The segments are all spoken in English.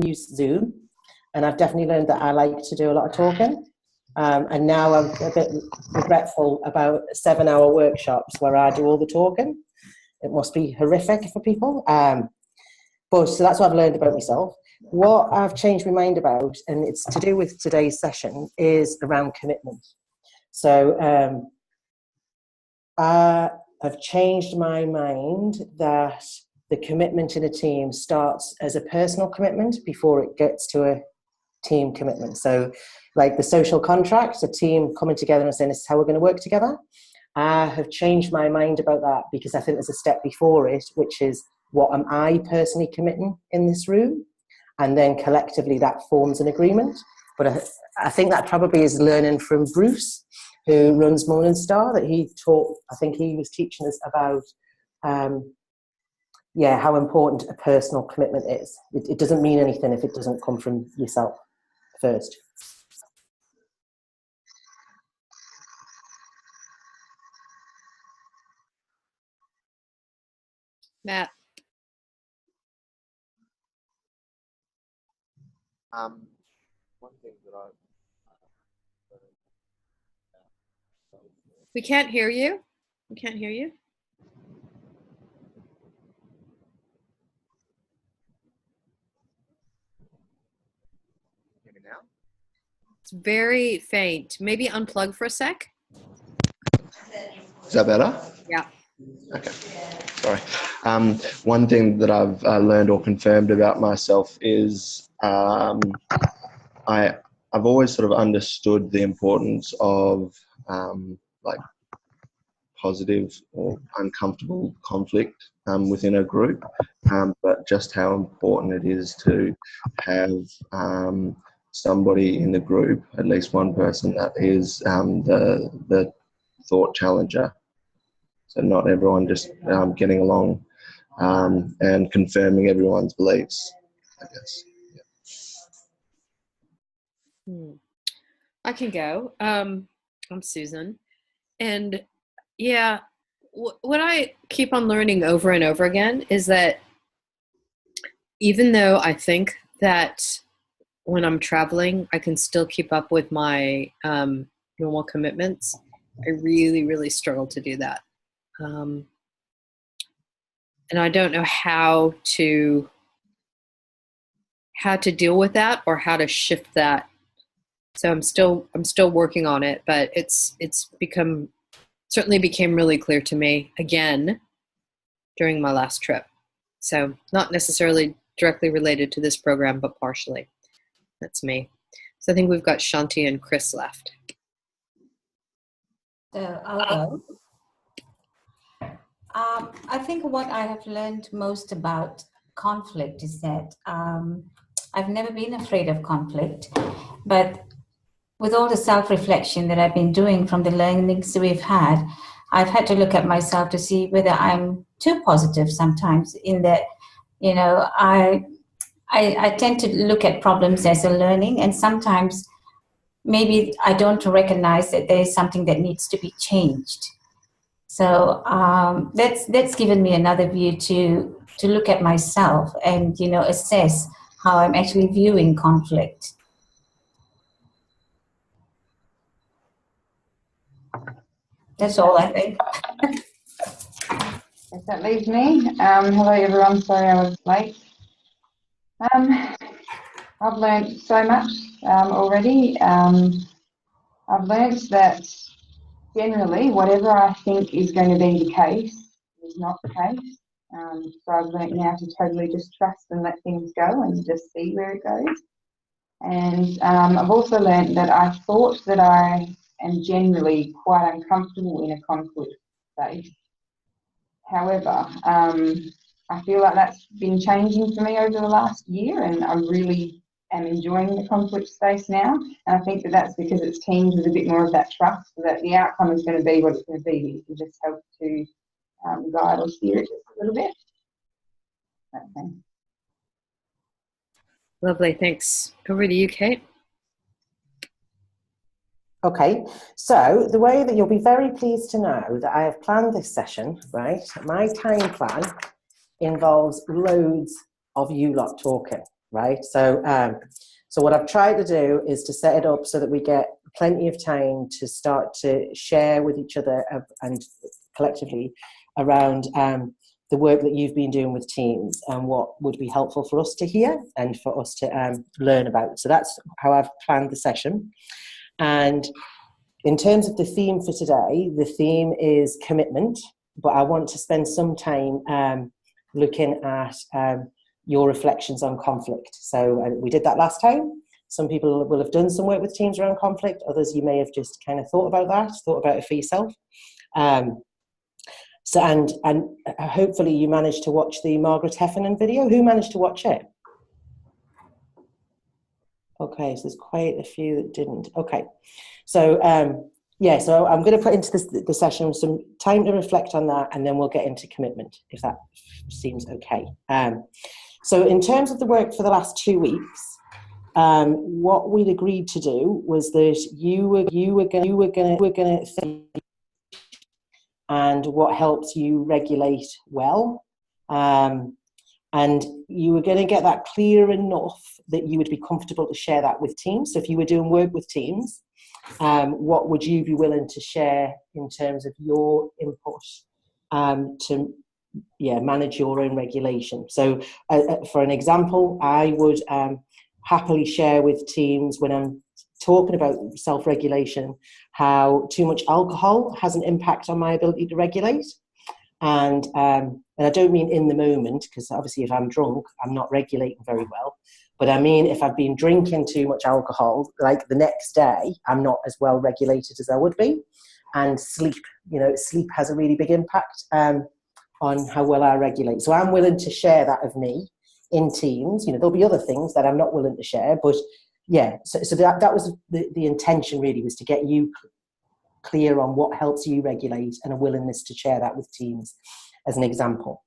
use Zoom, and I've definitely learned that I like to do a lot of talking. And now I'm a bit regretful about 7-hour workshops where I do all the talking. It must be horrific for people. But so that's what I've learned about myself. What I've changed my mind about, and it's to do with today's session, is around commitment. So I've changed my mind that the commitment in a team starts as a personal commitment before it gets to a team commitment. So like the social contract, a team coming together and saying, this is how we're going to work together. I have changed my mind about that because I think there's a step before it, which is what am I personally committing in this room? And then collectively that forms an agreement. But I think that probably is learning from Bruce, who runs Morning Star, that he taught, I think he was teaching us about how important a personal commitment is. It doesn't mean anything if it doesn't come from yourself first. Matt. One thing that We can't hear you. We can't hear you. Hear me now? It's very faint. Maybe unplug for a sec. Is that better? Yeah. Okay. Sorry. One thing that I've learned or confirmed about myself is I've always sort of understood the importance of like positive or uncomfortable conflict within a group, but just how important it is to have somebody in the group, at least one person, that is the thought challenger. So not everyone just getting along and confirming everyone's beliefs, I guess. Yeah. I can go. I'm Susan. And yeah, what I keep on learning over and over again is that even though I think that when I'm traveling, I can still keep up with my normal commitments, I really, really struggle to do that. And I don't know how to deal with that or how to shift that. So I'm still working on it, but it's certainly became really clear to me again during my last trip. So not necessarily directly related to this program, but partially. That's me. So I think we've got Shanti and Chris left. So I'll go. I think what I have learned most about conflict is that I've never been afraid of conflict, but with all the self-reflection that I've been doing from the learnings we've had, I've had to look at myself to see whether I'm too positive sometimes, in that, you know, I tend to look at problems as a learning, and sometimes maybe I don't recognize that there is something that needs to be changed. So that's given me another view to look at myself and, you know, assess how I'm actually viewing conflict. That's all, I think. Yes, that leaves me. Hello, everyone. Sorry I was late. I've learned so much already. I've learned that generally whatever I think is going to be the case is not the case. So I've learned now to totally just trust and let things go and just see where it goes. And I've also learned that I thought that I am generally quite uncomfortable in a conflict space. However, I feel like that's been changing for me over the last year, and I really am enjoying the conflict space now. And I think that that's because it's teamed with a bit more of that trust, so that the outcome is going to be what it's going to be. You can just help to guide or steer it just a little bit. That's it. Lovely, thanks. Over to you, Kate. Okay, so the way that you'll be very pleased to know that I have planned this session, right? My time plan involves loads of you lot talking, right? So what I've tried to do is to set it up so that we get plenty of time to start to share with each other and collectively around the work that you've been doing with teams and what would be helpful for us to hear and for us to learn about. So that's how I've planned the session. And in terms of the theme for today, the theme is commitment, but I want to spend some time looking at your reflections on conflict. So we did that last time. Some people will have done some work with teams around conflict. Others, you may have just kind of thought about it for yourself. So and hopefully you managed to watch the Margaret Heffernan video. Who managed to watch it? Okay, so there's quite a few that didn't. Okay, so so I'm going to put into the session some time to reflect on that, and then we'll get into commitment, if that seems okay. So in terms of the work for the last 2 weeks, what we'd agreed to do was that you were going to think and what helps you regulate well, and you were going to get that clear enough that you would be comfortable to share that with teams. So if you were doing work with teams, what would you be willing to share in terms of your input to manage your own regulation? So for an example, I would happily share with teams when I'm talking about self-regulation how too much alcohol has an impact on my ability to regulate. And I don't mean in the moment, because obviously if I'm drunk, I'm not regulating very well. But I mean, if I've been drinking too much alcohol, like the next day, I'm not as well regulated as I would be. And sleep has a really big impact on how well I regulate. So I'm willing to share that of me in teams. There'll be other things that I'm not willing to share, but so that was the intention really, was to get you clear on what helps you regulate and a willingness to share that with teams as an example.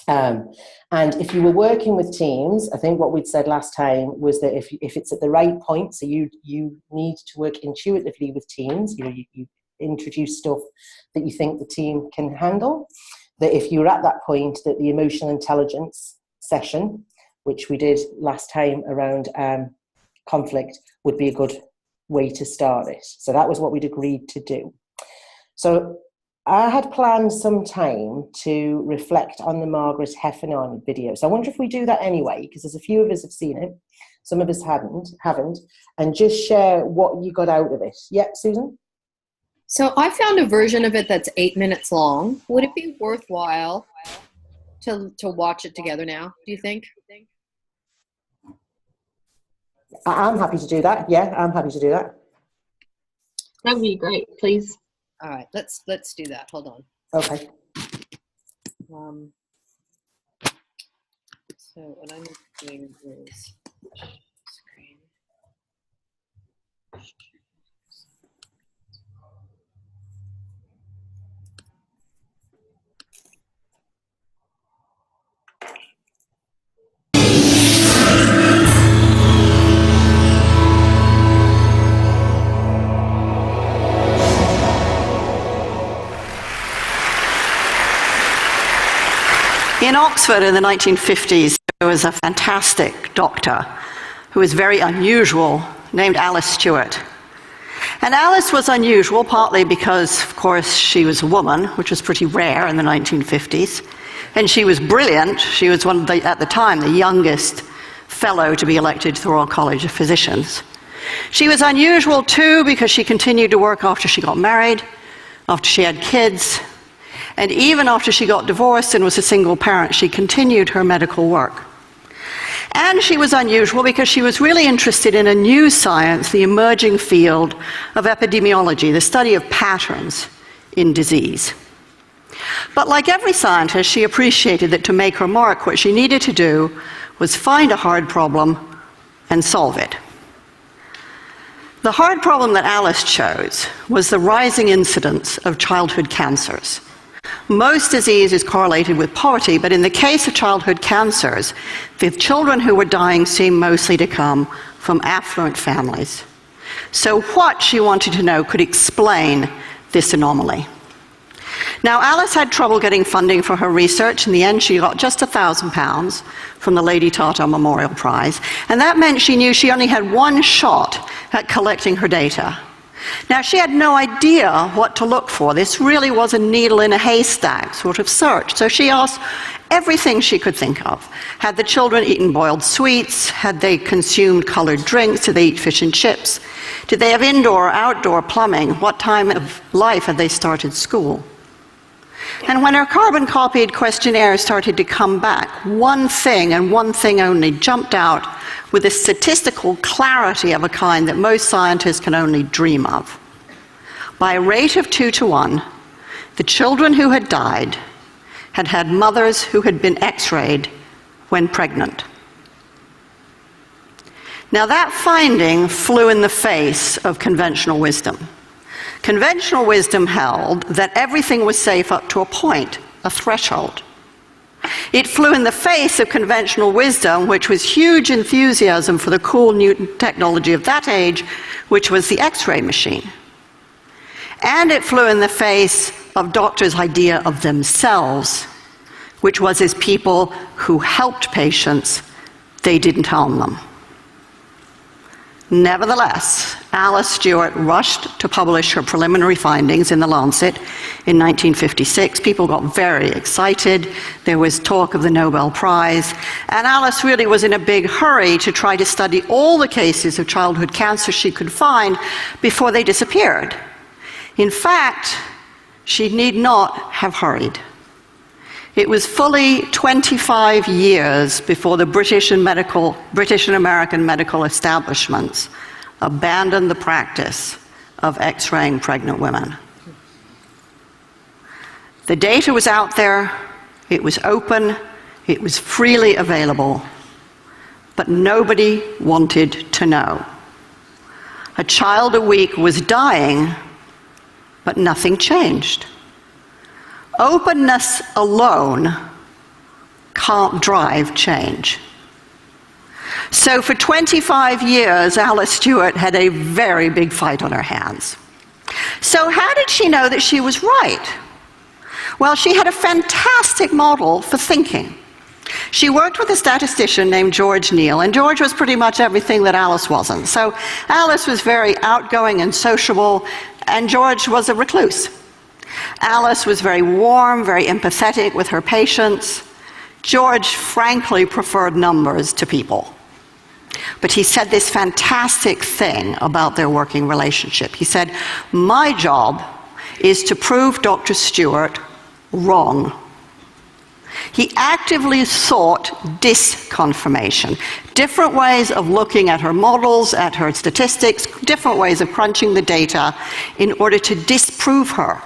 And if you were working with teams, I think what we'd said last time was that if it's at the right point, so you need to work intuitively with teams, you introduce stuff that you think the team can handle, that if you're at that point, that the emotional intelligence session, which we did last time around conflict, would be a good way to start it. So that was what we'd agreed to do. So I had planned some time to reflect on the Margaret Heffernan video. So I wonder if we do that anyway, because there's a few of us have seen it, some of us haven't, and just share what you got out of it. Yeah, Susan? So I found a version of it that's 8 minutes long. Would it be worthwhile to watch it together now, do you think? I'm happy to do that. Yeah, I'm happy to do that. That would be great, please. All right, let's do that. Hold on. Okay. So what I'm doing is screen. In Oxford in the 1950s, there was a fantastic doctor who was very unusual, named Alice Stewart. And Alice was unusual partly because, of course, she was a woman, which was pretty rare in the 1950s. And she was brilliant. She was one of the, at the time, the youngest fellow to be elected to the Royal College of Physicians. She was unusual, too, because she continued to work after she got married, after she had kids. And even after she got divorced and was a single parent, she continued her medical work. And she was unusual because she was really interested in a new science, the emerging field of epidemiology, the study of patterns in disease. But like every scientist, she appreciated that to make her mark, what she needed to do was find a hard problem and solve it. The hard problem that Alice chose was the rising incidence of childhood cancers. Most disease is correlated with poverty, but in the case of childhood cancers, the children who were dying seemed mostly to come from affluent families. So what, she wanted to know, could explain this anomaly? Now, Alice had trouble getting funding for her research. In the end, she got just £1,000 from the Lady Tata Memorial Prize, and that meant she knew she only had one shot at collecting her data. Now, she had no idea what to look for. This really was a needle in a haystack sort of search. So she asked everything she could think of. Had the children eaten boiled sweets? Had they consumed colored drinks? Did they eat fish and chips? Did they have indoor or outdoor plumbing? What time of life had they started school? And when her carbon-copied questionnaire started to come back, one thing and one thing only jumped out with a statistical clarity of a kind that most scientists can only dream of. By a rate of 2 to 1, the children who had died had had mothers who had been x-rayed when pregnant. Now that finding flew in the face of conventional wisdom. Conventional wisdom held that everything was safe up to a point, a threshold. It flew in the face of conventional wisdom, which was huge enthusiasm for the cool new technology of that age, which was the X-ray machine. And it flew in the face of doctors' idea of themselves, which was as people who helped patients, they didn't harm them. Nevertheless, Alice Stewart rushed to publish her preliminary findings in The Lancet in 1956. People got very excited. There was talk of the Nobel Prize. And Alice really was in a big hurry to try to study all the cases of childhood cancer she could find before they disappeared. In fact, she need not have hurried. It was fully 25 years before the British and American medical establishments abandoned the practice of X-raying pregnant women. The data was out there, it was open, it was freely available, but nobody wanted to know. A child a week was dying, but nothing changed. Openness alone can't drive change. So for 25 years, Alice Stewart had a very big fight on her hands. So how did she know that she was right? Well, she had a fantastic model for thinking. She worked with a statistician named George Neal, and George was pretty much everything that Alice wasn't. So Alice was very outgoing and sociable, and George was a recluse. Alice was very warm, very empathetic with her patients. George frankly preferred numbers to people. But he said this fantastic thing about their working relationship. He said, "My job is to prove Dr. Stewart wrong." He actively sought disconfirmation, different ways of looking at her models, at her statistics, different ways of crunching the data in order to disprove her.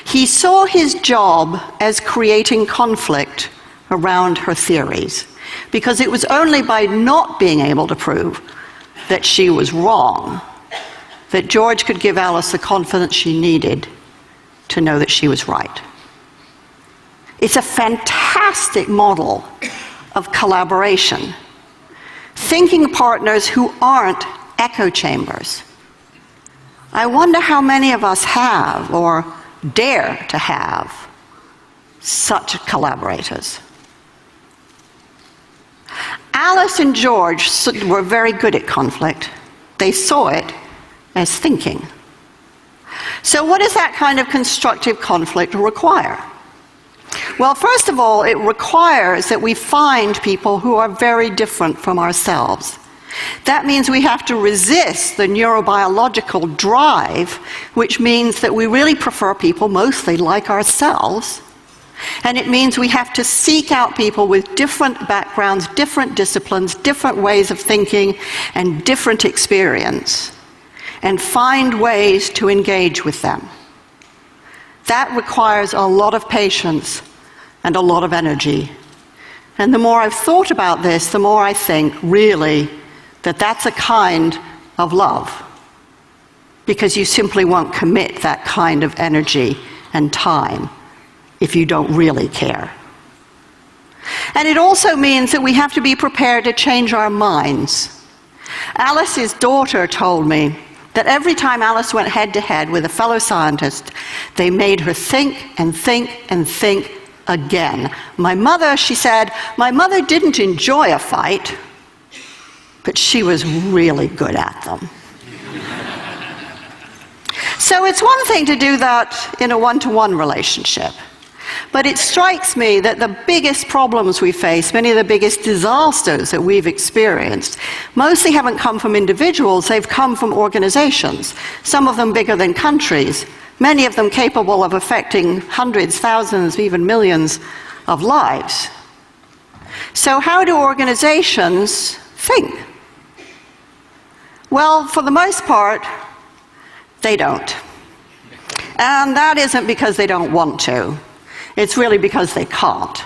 He saw his job as creating conflict around her theories, because it was only by not being able to prove that she was wrong that George could give Alice the confidence she needed to know that she was right. It's a fantastic model of collaboration. Thinking partners who aren't echo chambers. I wonder how many of us have or dare to have such collaborators. Alice and George were very good at conflict. They saw it as thinking. So what does that kind of constructive conflict require? Well, first of all, it requires that we find people who are very different from ourselves. That means we have to resist the neurobiological drive, which means that we really prefer people mostly like ourselves. And it means we have to seek out people with different backgrounds, different disciplines, different ways of thinking, and different experience, and find ways to engage with them. That requires a lot of patience and a lot of energy. And the more I've thought about this, the more I think, really, that that's a kind of love. Because you simply won't commit that kind of energy and time if you don't really care. And it also means that we have to be prepared to change our minds. Alice's daughter told me that every time Alice went head to head with a fellow scientist, they made her think and think and think again. My mother, she said, my mother didn't enjoy a fight, but she was really good at them. So it's one thing to do that in a one-to-one relationship. But it strikes me that the biggest problems we face, many of the biggest disasters that we've experienced, mostly haven't come from individuals, they've come from organizations, some of them bigger than countries, many of them capable of affecting hundreds, thousands, even millions of lives. So how do organizations think? Well, for the most part, they don't. And that isn't because they don't want to. It's really because they can't.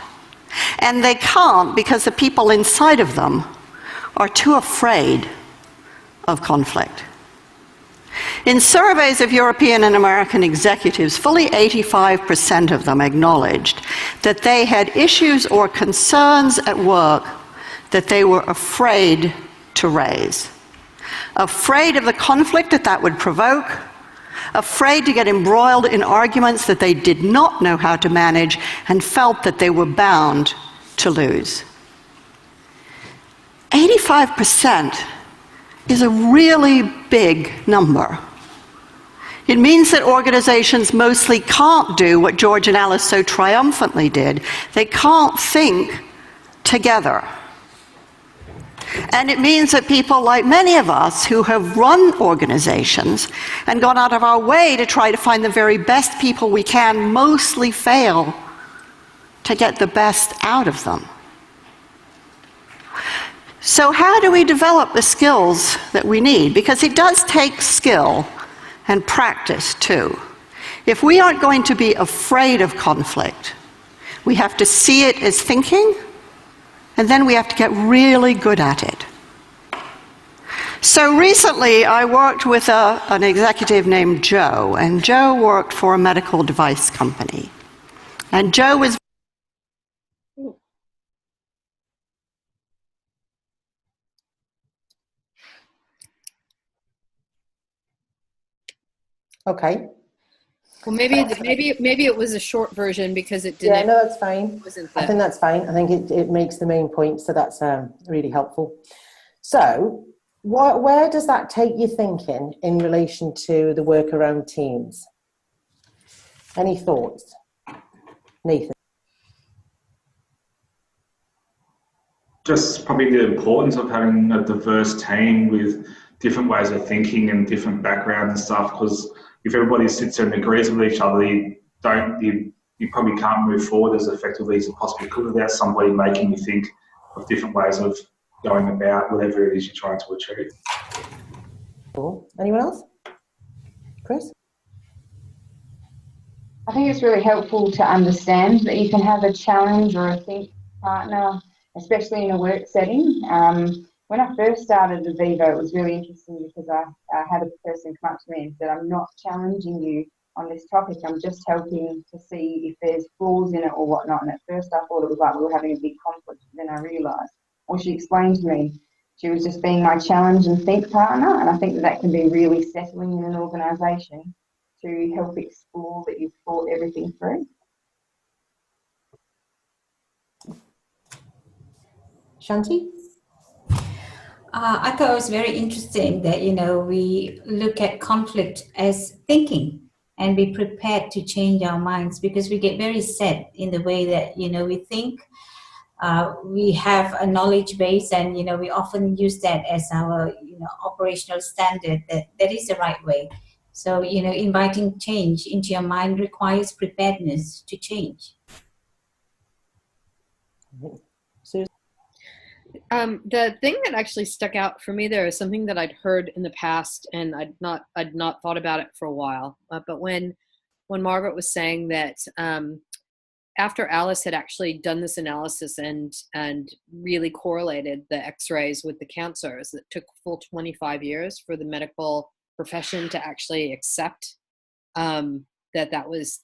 And they can't because the people inside of them are too afraid of conflict. In surveys of European and American executives, fully 85% of them acknowledged that they had issues or concerns at work that they were afraid to raise. Afraid of the conflict that would provoke, afraid to get embroiled in arguments that they did not know how to manage and felt that they were bound to lose. 85% is a really big number. It means that organizations mostly can't do what George and Alice so triumphantly did. They can't think together. And it means that people like many of us who have run organizations and gone out of our way to try to find the very best people we can mostly fail to get the best out of them. So how do we develop the skills that we need? Because it does take skill and practice too. If we aren't going to be afraid of conflict, we have to see it as thinking, and then we have to get really good at it. So recently I worked with an executive named Joe, and Joe worked for a medical device company. And Joe was Okay. Well, maybe it was a short version because it didn't. Yeah, no, that's fine. I I think that's fine. I think it makes the main point, so that's really helpful. So, where does that take you thinking in relation to the work around teams? Any thoughts, Nathan? Just probably the importance of having a diverse team with different ways of thinking and different backgrounds and stuff, because if everybody sits there and agrees with each other, you probably can't move forward as effectively as you possibly could without somebody making you think of different ways of going about whatever it is you're trying to achieve. Cool. Anyone else? Chris? I think it's really helpful to understand that you can have a challenge or a think partner, especially in a work setting. When I first started at Vivo, it was really interesting because I had a person come up to me and said, I'm not challenging you on this topic, I'm just helping to see if there's flaws in it or whatnot. And at first I thought it was like we were having a big conflict, but then I realised, or she explained to me, she was just being my challenge and think partner, and I think that can be really settling in an organisation to help explore that you've thought everything through. Shanti? I thought it was very interesting that, we look at conflict as thinking and be prepared to change our minds, because we get very set in the way that, we think. We have a knowledge base, and, we often use that as our, operational standard, that is the right way. So, inviting change into your mind requires preparedness to change. The thing that actually stuck out for me there is something that I'd heard in the past, and I'd not thought about it for a while. But when Margaret was saying that after Alice had actually done this analysis and really correlated the X-rays with the cancers, it took full 25 years for the medical profession to actually accept that was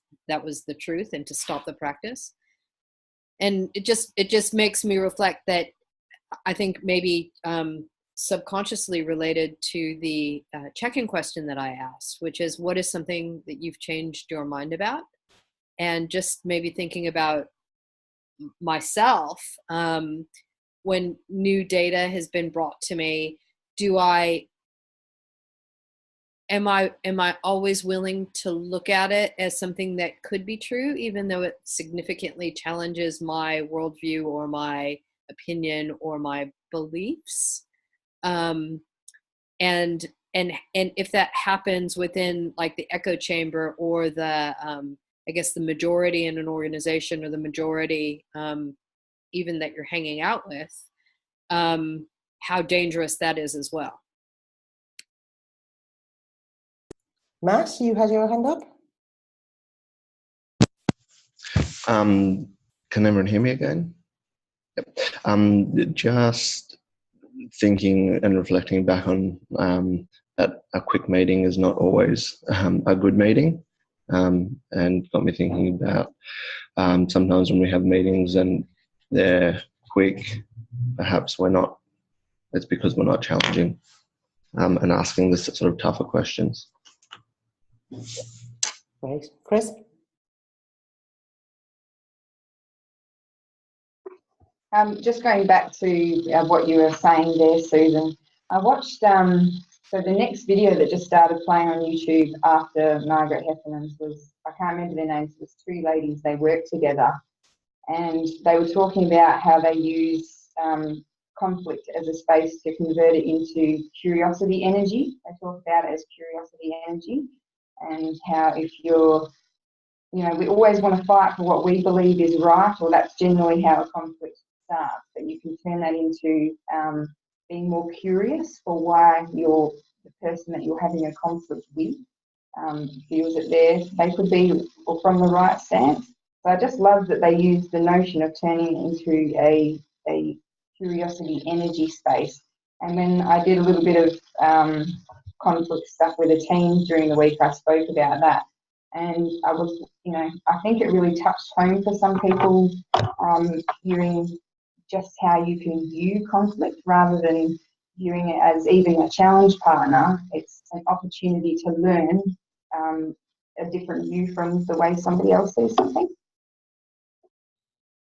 the truth and to stop the practice. And it just makes me reflect that I think maybe subconsciously related to the check-in question that I asked, which is, what is something that you've changed your mind about? And just maybe thinking about myself, when new data has been brought to me, am I always willing to look at it as something that could be true, even though it significantly challenges my worldview or my opinion or my beliefs? And if that happens within like the echo chamber or the I guess the majority in an organization, or the majority even that you're hanging out with, how dangerous that is as well. Matt, you had your hand up? Can everyone hear me again? Yep. Just thinking and reflecting back on that a quick meeting is not always a good meeting, and got me thinking about sometimes when we have meetings and they're quick, perhaps it's because we're not challenging and asking the sort of tougher questions. Right. Chris? Just going back to what you were saying there, Susan, I watched, so the next video that just started playing on YouTube after Margaret Heffernan's was, I can't remember their names, it was two ladies, they worked together, and they were talking about how they use conflict as a space to convert it into curiosity energy. They talk about it as curiosity energy, and how if you're, we always want to fight for what we believe is right, or that's generally how a conflict starts, but you can turn that into being more curious for why the person that you're having a conflict with feels that they could be from the right stance. So I just love that they use the notion of turning it into a curiosity energy space. And then I did a little bit of conflict stuff with a team during the week. I spoke about that. And I was, I think it really touched home for some people, hearing just how you can view conflict rather than viewing it as even a challenge partner. It's an opportunity to learn a different view from the way somebody else sees something.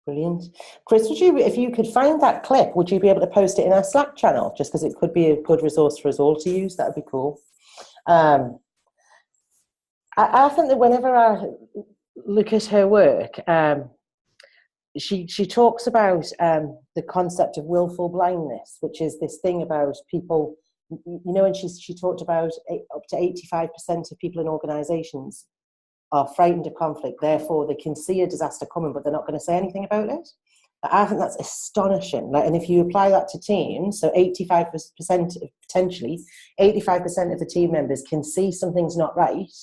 Brilliant. Chris, if you could find that clip, would you be able to post it in our Slack channel? Just because it could be a good resource for us all to use. That would be cool. I think that whenever I look at her work, she talks about the concept of willful blindness, which is this thing about people, and she talked about up to 85% of people in organisations are frightened of conflict, therefore they can see a disaster coming, but they're not going to say anything about it. I think that's astonishing. And if you apply that to teams, so 85%, potentially 85% of the team members can see something's not right,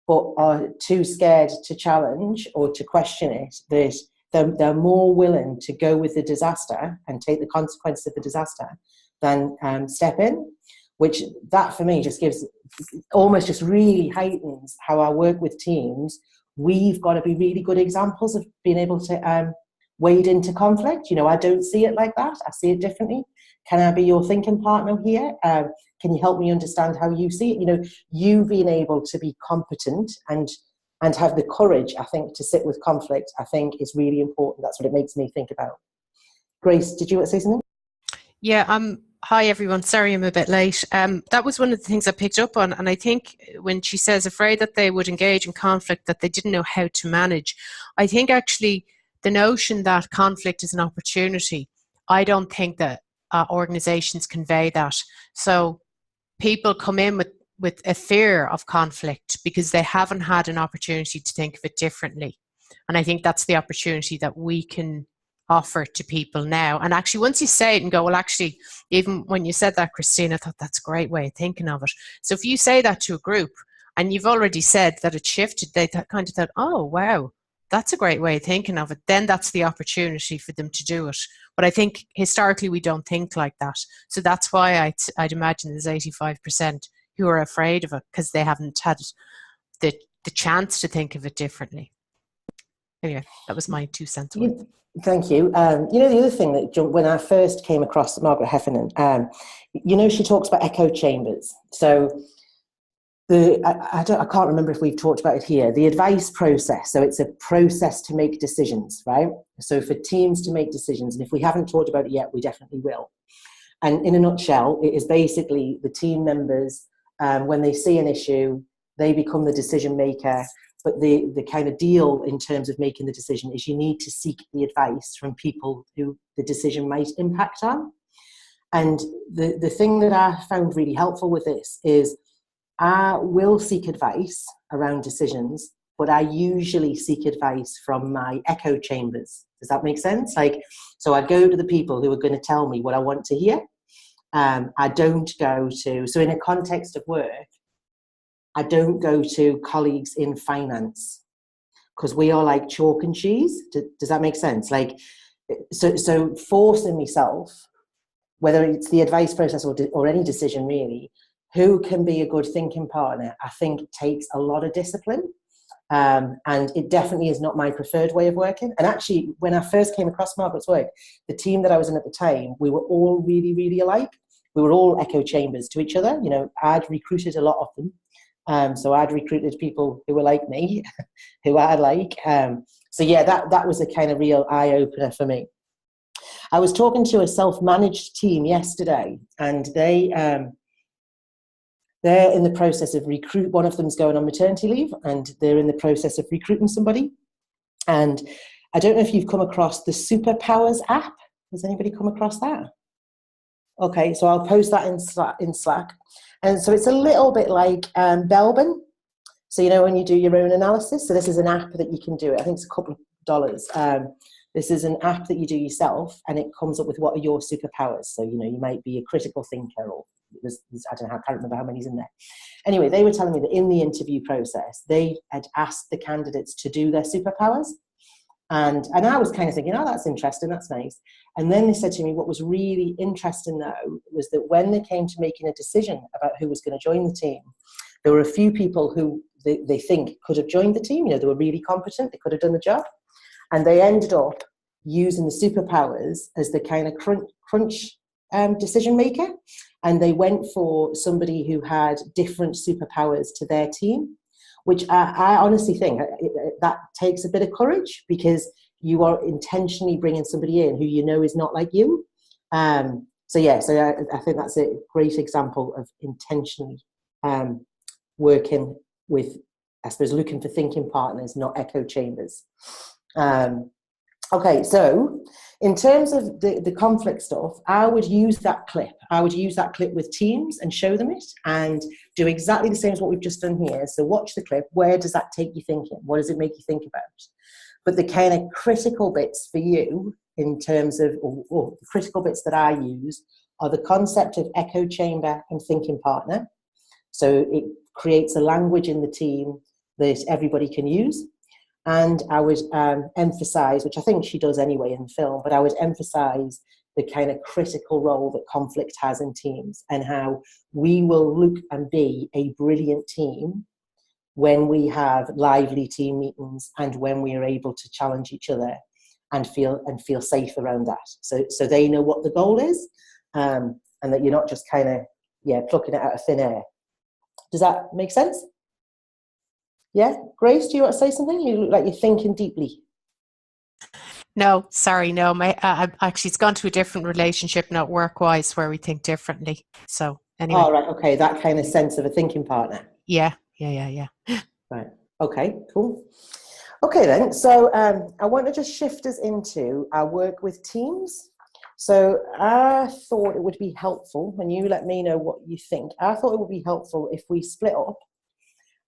but are too scared to challenge or to question it, that they're more willing to go with the disaster and take the consequences of the disaster than step in, which that for me just really heightens how I work with teams. We've got to be really good examples of being able to wade into conflict. I don't see it like that. I see it differently. Can I be your thinking partner here? Can you help me understand how you see it? You being able to be competent and have the courage, I think, to sit with conflict, I think is really important. That's what it makes me think about. Grace, did you want to say something? Yeah, hi everyone. Sorry I'm a bit late. That was one of the things I picked up on, and I think when she says afraid that they would engage in conflict, that they didn't know how to manage. I think actually the notion that conflict is an opportunity, I don't think that organizations convey that. So people come in with a fear of conflict because they haven't had an opportunity to think of it differently. And I think that's the opportunity that we can offer to people now. And actually, once you say it and go, well, actually, even when you said that, Christine, I thought that's a great way of thinking of it. So if you say that to a group and you've already said that it shifted, they kind of thought, oh, wow, that's a great way of thinking of it. Then that's the opportunity for them to do it. But I think historically we don't think like that. So that's why I'd imagine there's 85% who are afraid of it because they haven't had the chance to think of it differently. anyway, that was my 2 cents worth. Thank you. You know, the other thing that jumped when I first came across Margaret Heffernan, you know, she talks about echo chambers. So I can't remember if we've talked about it here, the advice process. So it's a process to make decisions, right? So for teams to make decisions, and if we haven't talked about it yet, we definitely will. And in a nutshell, it is basically the team members, when they see an issue, they become the decision maker. But the kind of deal in terms of making the decision is you need to seek the advice from people who the decision might impact on. And the thing that I found really helpful with this is I will seek advice around decisions, but I usually seek advice from my echo chambers. Does that make sense? Like, so I go to the people who are going to tell me what I want to hear. I don't go to, so in a context of work, I don't go to colleagues in finance because we are like chalk and cheese. Does that make sense? Like, so forcing myself, whether it's the advice process or any decision really, who can be a good thinking partner, I think takes a lot of discipline. And it definitely is not my preferred way of working. And actually, when I first came across Margaret's work, the team that I was in at the time, we were all really, really alike. We were all echo chambers to each other. You know, I'd recruited a lot of them. So I'd recruited people who were like me, who I like. So yeah, that was a kind of real eye-opener for me. I was talking to a self-managed team yesterday, and they're in the process of one of them's going on maternity leave, and they're in the process of recruiting somebody. And I don't know if you've come across the Superpowers app. Has anybody come across that? Okay, so I'll post that in Slack. And so it's a little bit like Belbin. So, you know, when you do your own analysis, so this is an app that you can do it. I think it's a couple of dollars. This is an app that you do yourself, and it comes up with what are your superpowers. So, you know, you might be a critical thinker, or I don't know, I can't remember how many's in there. Anyway, they were telling me that in the interview process, they had asked the candidates to do their superpowers. And I was kind of thinking, oh, that's interesting, that's nice. And then they said to me, what was really interesting, though, was that when they came to making a decision about who was going to join the team, there were a few people who they think could have joined the team. You know, they were really competent, they could have done the job. And they ended up using the superpowers as the kind of crunch decision maker. And they went for somebody who had different superpowers to their team, which I honestly think that takes a bit of courage, because you are intentionally bringing somebody in who you know is not like you. So I think that's a great example of intentionally working with, I suppose, looking for thinking partners, not echo chambers. Okay, so in terms of the conflict stuff, I would use that clip. I would use that clip with teams and show them it, and do exactly the same as what we've just done here. So watch the clip. Where does that take you thinking? What does it make you think about? But the kind of critical bits for you in terms of, or the critical bits that I use are the concept of echo chamber and thinking partner. So it creates a language in the team that everybody can use. And I would emphasize, which I think she does anyway in the film, but I would emphasize the kind of critical role that conflict has in teams, and how we will look and be a brilliant team when we have lively team meetings and when we are able to challenge each other and feel safe around that. So they know what the goal is, and that you're not just kind of, plucking it out of thin air. Does that make sense? Yeah, Grace, do you want to say something? You look like you're thinking deeply. No, sorry, no. Actually, it's gone to a different relationship, not work-wise, where we think differently. So anyway. Oh, right, okay, that kind of sense of a thinking partner. Yeah. Right, okay, cool. Okay then, so I want to just shift us into our work with teams. So I thought it would be helpful, when you let me know what you think, I thought it would be helpful if we split up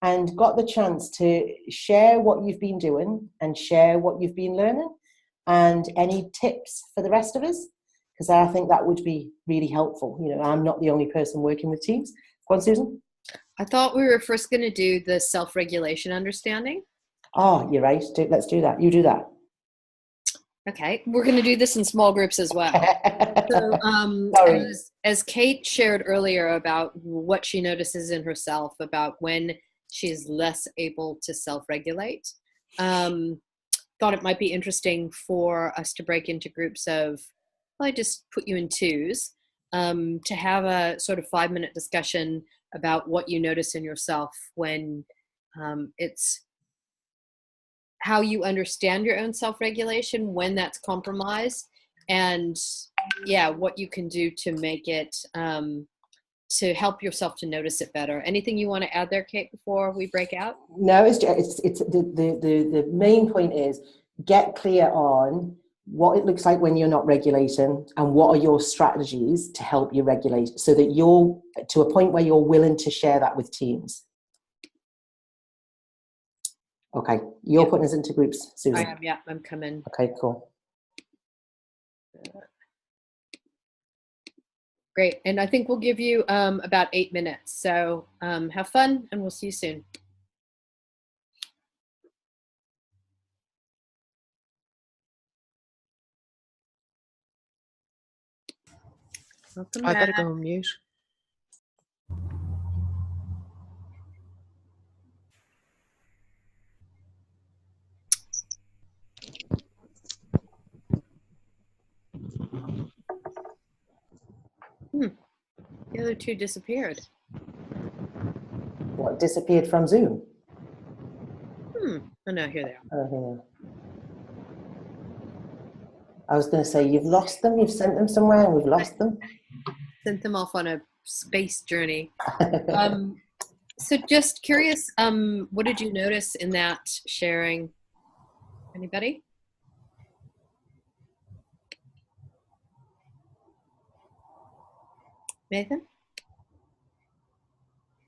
and got the chance to share what you've been doing and share what you've been learning, and any tips for the rest of us, because I think that would be really helpful. You know, I'm not the only person working with teams. Go on, Susan. I thought we were first going to do the self-regulation understanding. Oh, you're right. Let's do that. You do that. Okay. We're going to do this in small groups as well. So as Kate shared earlier about what she notices in herself about when she's less able to self-regulate, thought it might be interesting for us to break into groups of, well, I just put you in twos, to have a sort of 5-minute discussion about what you notice in yourself when it's how you understand your own self-regulation when that's compromised, and what you can do to make it, to help yourself to notice it better. Anything you want to add there, Kate, before we break out? No, it's the main point is get clear on what it looks like when you're not regulating and what are your strategies to help you regulate, so that you're to a point where you're willing to share that with teams. Okay, you're putting us into groups, Susan. I am, I'm coming. Okay, cool. Great, and I think we'll give you about 8 minutes. So have fun, and we'll see you soon. Welcome I better back. go on mute. The other two disappeared. What, disappeared from Zoom? Oh no, here they are. Oh, here. I was going to say, you've lost them, you've sent them somewhere and we've lost them. Sent them off on a space journey. So just curious, what did you notice in that sharing? Anybody? Nathan?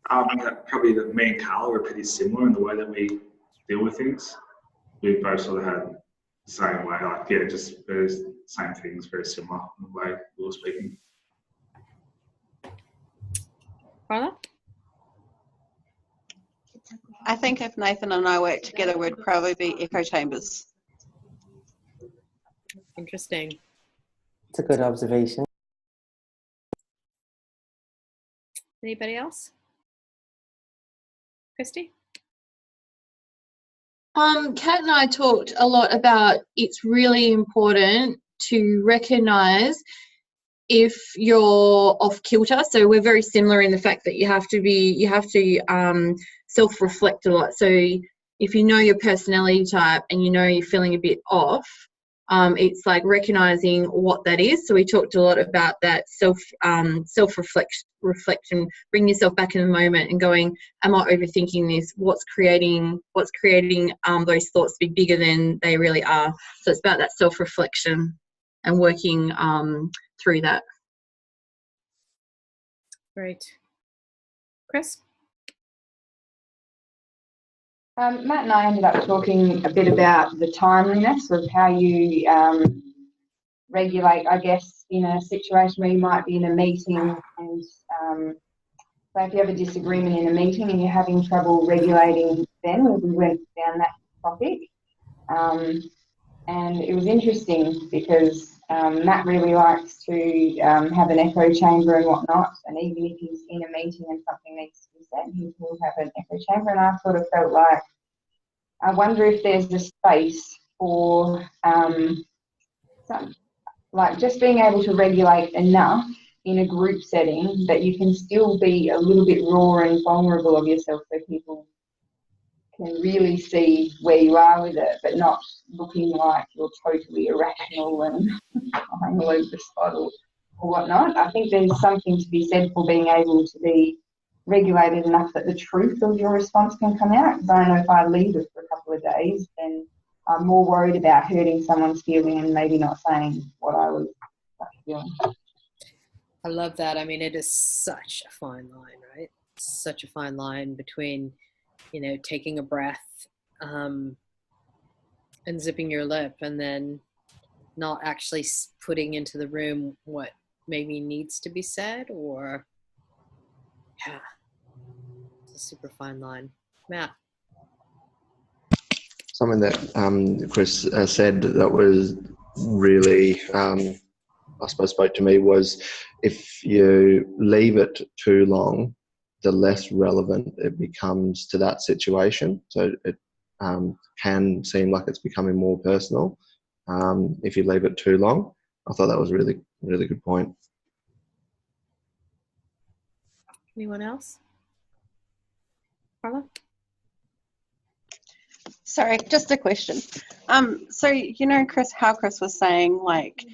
Probably that me and Carla are pretty similar in the way that we deal with things. We both sort of had the same way, just very same things, very similar in the way we were speaking. Carla? I think if Nathan and I worked together, we'd probably be echo chambers. Interesting. It's a good observation. Anybody else? Christy? Kat and I talked a lot about it's really important to recognise if you're off kilter. So we're very similar in the fact that you have to self-reflect a lot. So if you know your personality type and you know you're feeling a bit off, it's like recognizing what that is. So we talked a lot about that self-reflection, bring yourself back in the moment and going, am I overthinking this? What's creating those thoughts to be bigger than they really are? So it's about that self-reflection and working through that. Great. Chris? Matt and I ended up talking a bit about the timeliness of how you regulate, I guess, in a situation where you might be in a meeting and so if you have a disagreement in a meeting and you're having trouble regulating then, we went down that topic. And it was interesting because Matt really likes to have an echo chamber and whatnot, and even if he's in a meeting and something needs to be said, he will have an echo chamber. And I sort of felt like, I wonder if there's a space for just being able to regulate enough in a group setting that you can still be a little bit raw and vulnerable of yourself so people can really see where you are with it, but not looking like you're totally irrational and I'm all over the spot or whatnot. I think there's something to be said for being able to be regulated enough that the truth of your response can come out. Because I know if I leave it for a couple of days, then I'm more worried about hurting someone's feeling and maybe not saying what I was feeling. I love that. I mean, it is such a fine line, right? Such a fine line between, taking a breath and zipping your lip and then not actually putting into the room what maybe needs to be said, or, it's a super fine line. Matt? Something that Chris said that was really, I suppose, spoke to me was if you leave it too long, the less relevant it becomes to that situation. So can seem like it's becoming more personal if you leave it too long. I thought that was a really, really good point. Anyone else? Carla? Sorry, just a question. So Chris, how Chris was saying, like,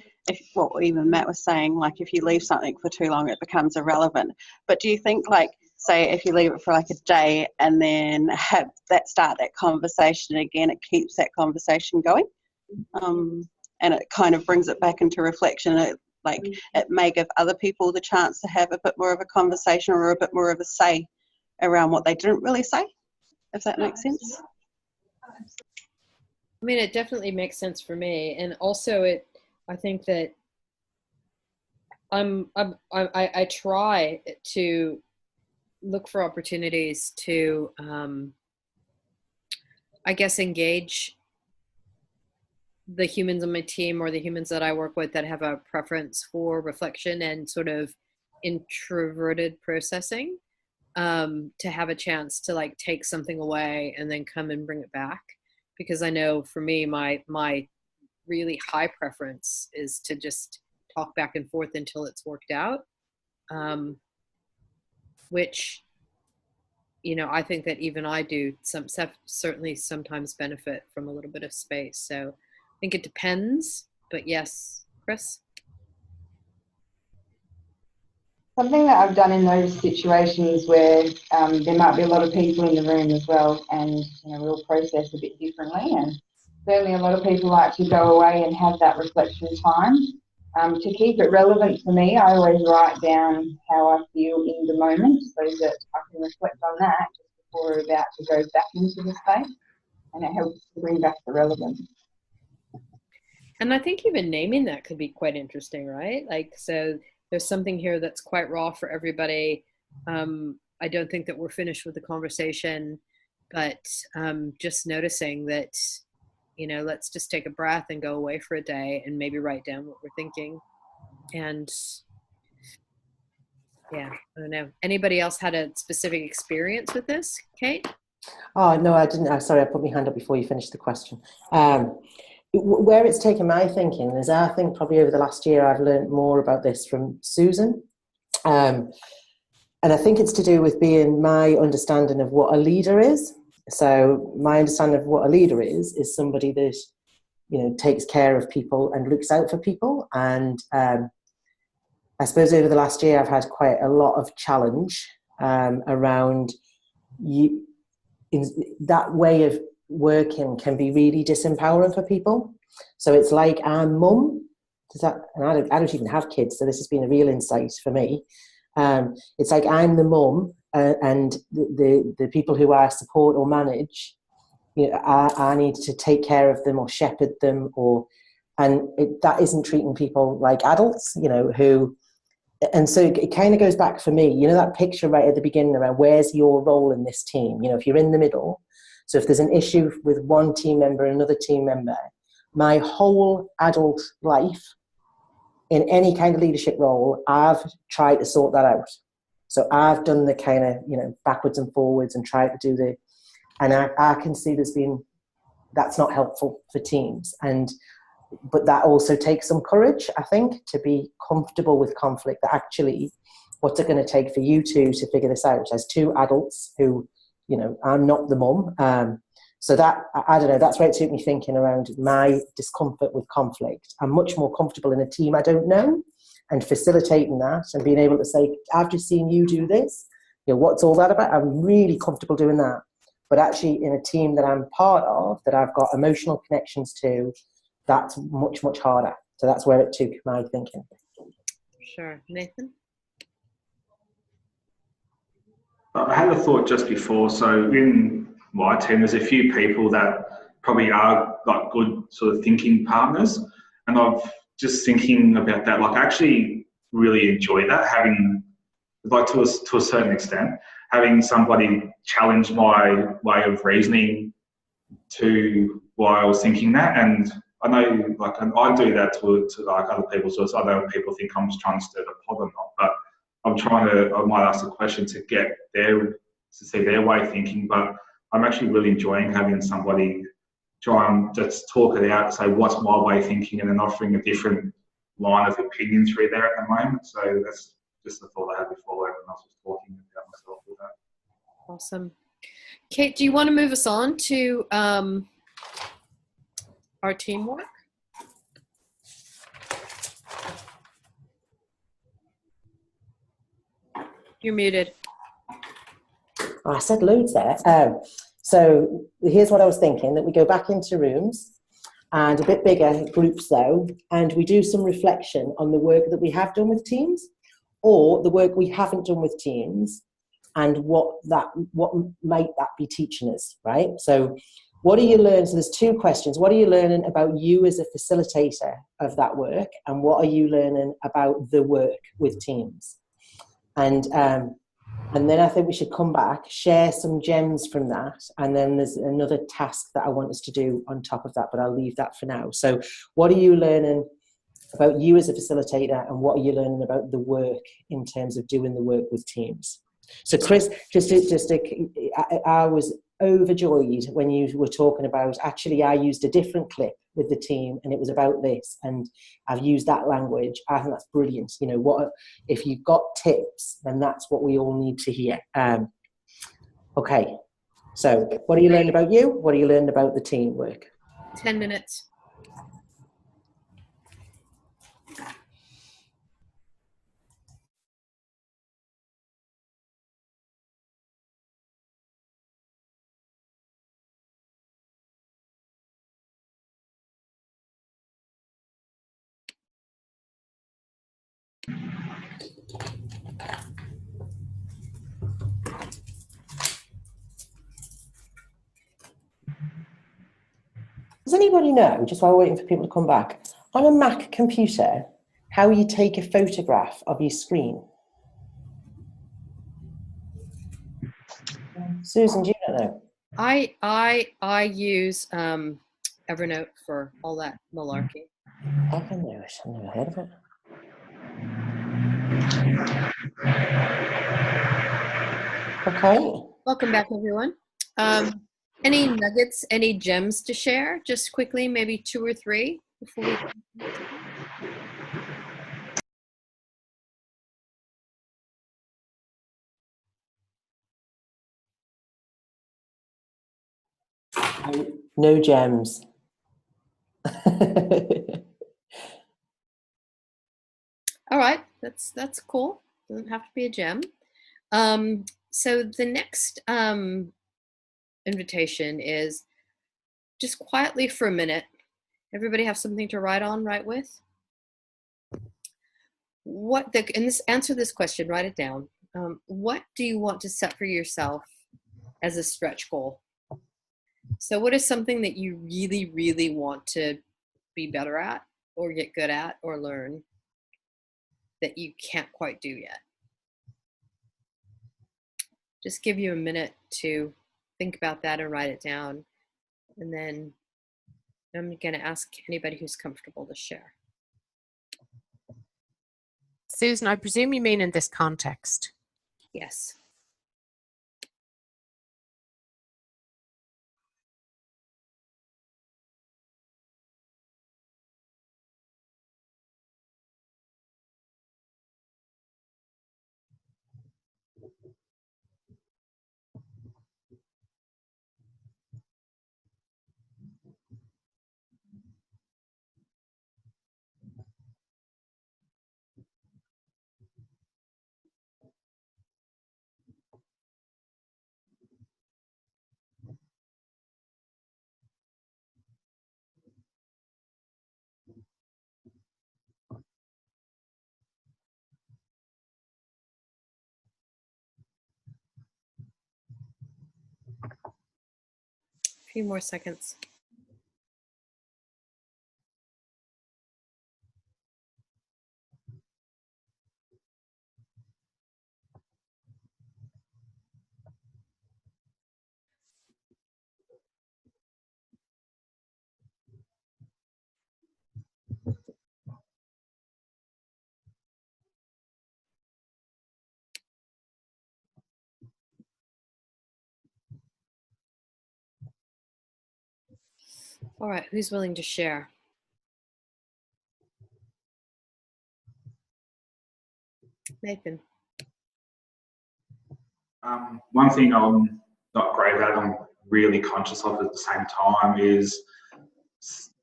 even Matt was saying, like, if you leave something for too long, it becomes irrelevant. But do you think, like, say, if you leave it for like a day and then start that conversation again, it keeps that conversation going, and it kind of brings it back into reflection. It may give other people the chance to have a bit more of a conversation or a bit more of a say around what they didn't really say, if that makes sense. I mean, it definitely makes sense for me, and also I think that I try to look for opportunities to, I guess, engage the humans on my team or the humans that I work with that have a preference for reflection and sort of introverted processing, to have a chance to like take something away and then come and bring it back. Because I know for me, my really high preference is to just talk back and forth until it's worked out, which, I think that even I do certainly sometimes benefit from a little bit of space. So I think it depends, but yes, Chris? Something that I've done in those situations where there might be a lot of people in the room as well, and we'll process a bit differently, and certainly a lot of people like to go away and have that reflection time. To keep it relevant for me, I always write down how I feel in the moment so that I can reflect on that just before we're about to go back into the space, and it helps to bring back the relevance. And I think even naming that could be quite interesting, right? Like, so there's something here that's quite raw for everybody. I don't think that we're finished with the conversation, but just noticing that, let's just take a breath and go away for a day and maybe write down what we're thinking. And yeah, I don't know. Anybody else had a specific experience with this, Kate? Oh, no, I didn't. Sorry, I put my hand up before you finished the question. Where it's taken my thinking is, I think probably over the last year I've learned more about this from Susan. And I think it's to do with my understanding of what a leader is. So my understanding of what a leader is somebody that, takes care of people and looks out for people. And I suppose over the last year I've had quite a lot of challenge around that way of working can be really disempowering for people. So it's like I'm mum. And I don't even have kids, so this has been a real insight for me. It's like I'm the mum, and the people who I support or manage, I need to take care of them or shepherd them, that isn't treating people like adults, and so it kind of goes back for me, that picture right at the beginning around where's your role in this team, if you're in the middle. So if there's an issue with one team member and another team member, my whole adult life, in any kind of leadership role, I've tried to sort that out. So I've done the kind of, backwards and forwards and tried to do and I can see that's not helpful for teams. But that also takes some courage, I think, to be comfortable with conflict, that actually, what's it going to take for you two to figure this out as two adults who, I'm not the mum. So that, I don't know, that's where it took me thinking around my discomfort with conflict. I'm much more comfortable in a team I don't know and facilitating that and being able to say, I've just seen you do this. What's all that about? I'm really comfortable doing that. But actually in a team that I'm part of, that I've got emotional connections to, that's much, much harder. So that's where it took my thinking. Sure. Nathan? I had a thought just before. So in my team, there's a few people that probably are like good sort of thinking partners. And I've just thinking about that, like I actually really enjoy that, having, like to a certain extent, having somebody challenge my way of reasoning to why I was thinking that. And I know, like, I do that to like other people, so I know people think I'm just trying to stir the pot or not, but I might ask a question to see their way of thinking. But I'm actually really enjoying having somebody try and just talk it out, say what's my way of thinking, and then offering a different line of opinion through there at the moment. So that's just the thought I had before everyone else was talking about myself with that. Awesome. Kate, do you want to move us on to our teamwork? You're muted. Oh, I said loads there. So here's what I was thinking, that we go back into rooms and a bit bigger groups though, and we do some reflection on the work that we have done with teams or the work we haven't done with teams and what might that be teaching us, right? So what are you learning? So there's two questions. What are you learning about you as a facilitator of that work? And what are you learning about the work with teams? And then I think we should come back, share some gems from that, and then there's another task that I want us to do on top of that, but I'll leave that for now. So what are you learning about you as a facilitator, and what are you learning about the work in terms of doing the work with teams? So Chris, I was overjoyed when you were talking about, actually I used a different clip with the team and it was about this, and I've used that language. I think that's brilliant. You know, what if you've got tips, then that's what we all need to hear. Okay, so what are you learning about you? What are you learning about the teamwork? 10 minutes. Does anybody know, just while we're waiting for people to come back, on a Mac computer, how you take a photograph of your screen? Susan, do you not know? I use Evernote for all that malarkey. I've never heard of it. Okay. Welcome back, everyone. Any nuggets, any gems to share? Just quickly, maybe 2 or 3 before we. No gems. All right, that's cool. Doesn't have to be a gem. So the next invitation is just quietly for a minute. Everybody have something to write with? Answer this question, write it down. What do you want to set for yourself as a stretch goal? So what is something that you really, really want to be better at or get good at or learn that you can't quite do yet? Just give you a minute to think about that and write it down. And then I'm going to ask anybody who's comfortable to share. Susan, I presume you mean in this context? Yes. A few more seconds. All right, who's willing to share? Nathan. One thing I'm not great at, I'm really conscious of at the same time, is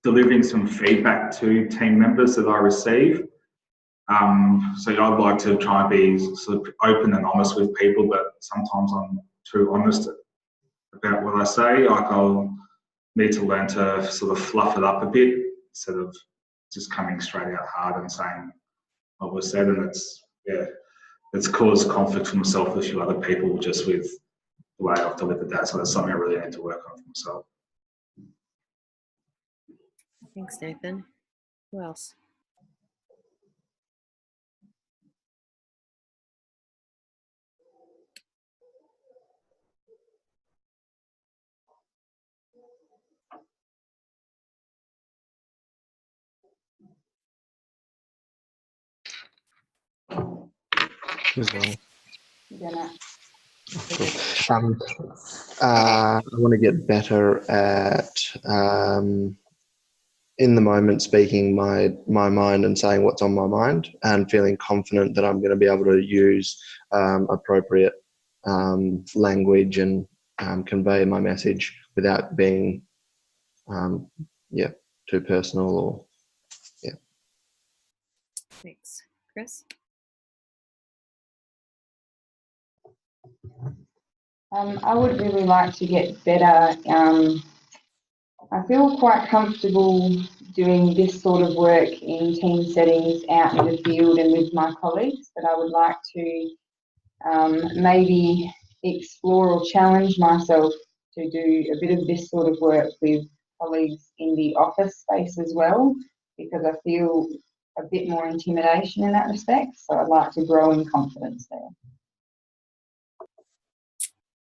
delivering some feedback to team members that I receive. So I'd like to try and be sort of open and honest with people, but sometimes I'm too honest about what I say. Like, I'll need to learn to sort of fluff it up a bit instead of just coming straight out hard and saying what was said. And it's caused conflict for myself with a few other people just with the way I've delivered that. So that's something I really need to work on for myself. Thanks, Nathan. Who else? As well. Yeah. I want to get better at in the moment speaking my mind and saying what's on my mind, and feeling confident that I'm going to be able to use appropriate language and convey my message without being too personal or Thanks. Chris? I would really like to get better. I feel quite comfortable doing this sort of work in team settings out in the field and with my colleagues, but I would like to maybe explore or challenge myself to do a bit of this sort of work with colleagues in the office space as well, because I feel a bit more intimidation in that respect. So I'd like to grow in confidence there.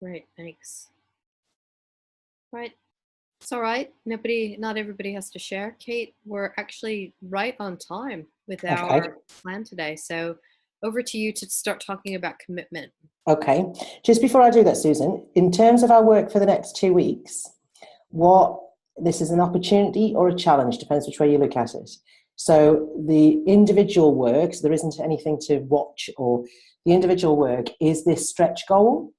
Great, thanks. Right. It's all right. Not everybody has to share. Kate, we're actually right on time with our plan today. So over to you to start talking about commitment. Okay. Just before I do that, Susan, in terms of our work for the next 2 weeks, this is an opportunity or a challenge, depends which way you look at it. So the individual work, so there isn't anything to watch, or the individual work is this stretch goal.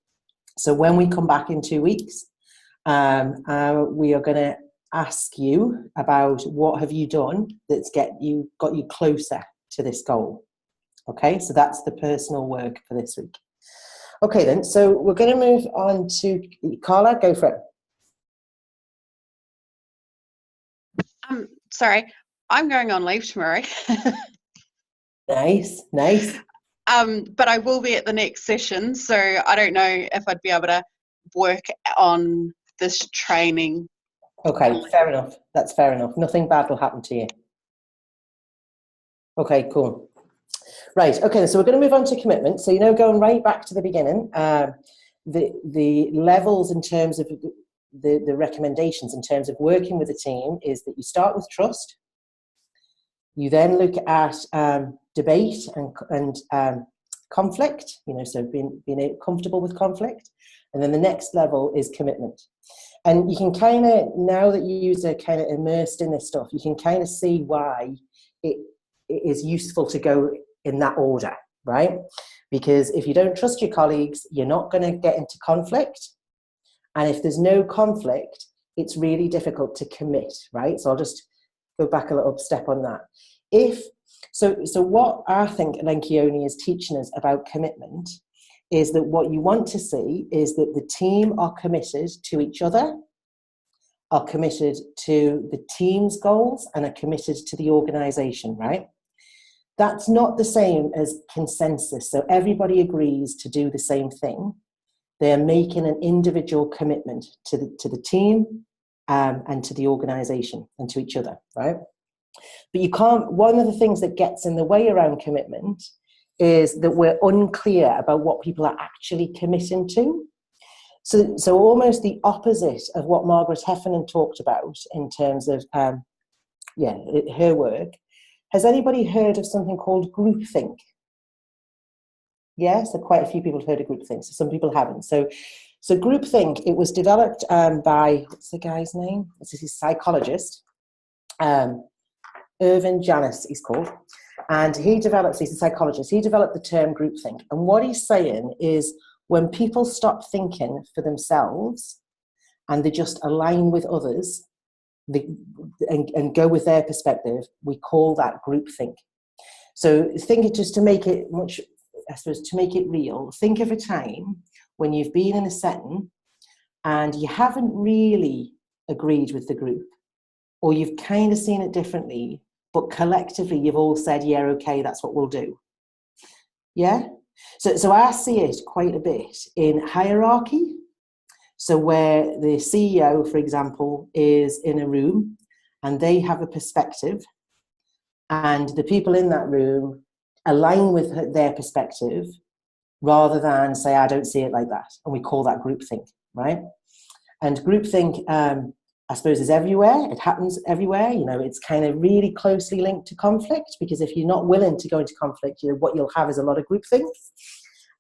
So when we come back in 2 weeks, we are going to ask you about what have you done that's got you closer to this goal. Okay, so that's the personal work for this week. Okay then, so we're going to move on to Carla. Go for it. Sorry, I'm going on leave tomorrow. Nice. But I will be at the next session, so I don't know if I'd be able to work on this training. Okay, fair enough. That's fair enough. Nothing bad will happen to you. Okay, cool. Right, okay, so we're going to move on to commitment. So, going right back to the beginning, the levels in terms of the recommendations in terms of working with a team is that you start with trust. You then look at debate and conflict, so being comfortable with conflict. And then the next level is commitment. And you can kind of, now that you are kind of immersed in this stuff, you can kind of see why it is useful to go in that order, right? Because if you don't trust your colleagues, you're not going to get into conflict. And if there's no conflict, it's really difficult to commit, right? So I'll just go back a little step on that. So what I think Lencioni is teaching us about commitment is that what you want to see is that the team are committed to each other, are committed to the team's goals, and are committed to the organization, right? That's not the same as consensus. So everybody agrees to do the same thing. They're making an individual commitment to the team and to the organization and to each other, right? But you can't, one of the things that gets in the way around commitment is that we're unclear about what people are actually committing to. So almost the opposite of what Margaret Heffernan talked about in terms of her work. Has anybody heard of something called groupthink? Yes, so quite a few people have heard of groupthink, so some people haven't. So So groupthink, it was developed by, what's the guy's name? This is his psychologist, Irvin Janis, he's called. And he's a psychologist. He developed the term groupthink. And what he's saying is when people stop thinking for themselves and they just align with others and go with their perspective, we call that groupthink. So think it, just to make it much, I suppose, to make it real, think of a time when you've been in a setting and you haven't really agreed with the group, or you've kind of seen it differently, but collectively you've all said, yeah, okay, that's what we'll do. Yeah? So I see it quite a bit in hierarchy. So where the CEO, for example, is in a room and they have a perspective and the people in that room align with their perspective rather than say, I don't see it like that. And we call that groupthink, right? And groupthink, I suppose, is everywhere. It happens everywhere. You know, it's kind of really closely linked to conflict, because if you're not willing to go into conflict, you know, what you'll have is a lot of groupthink.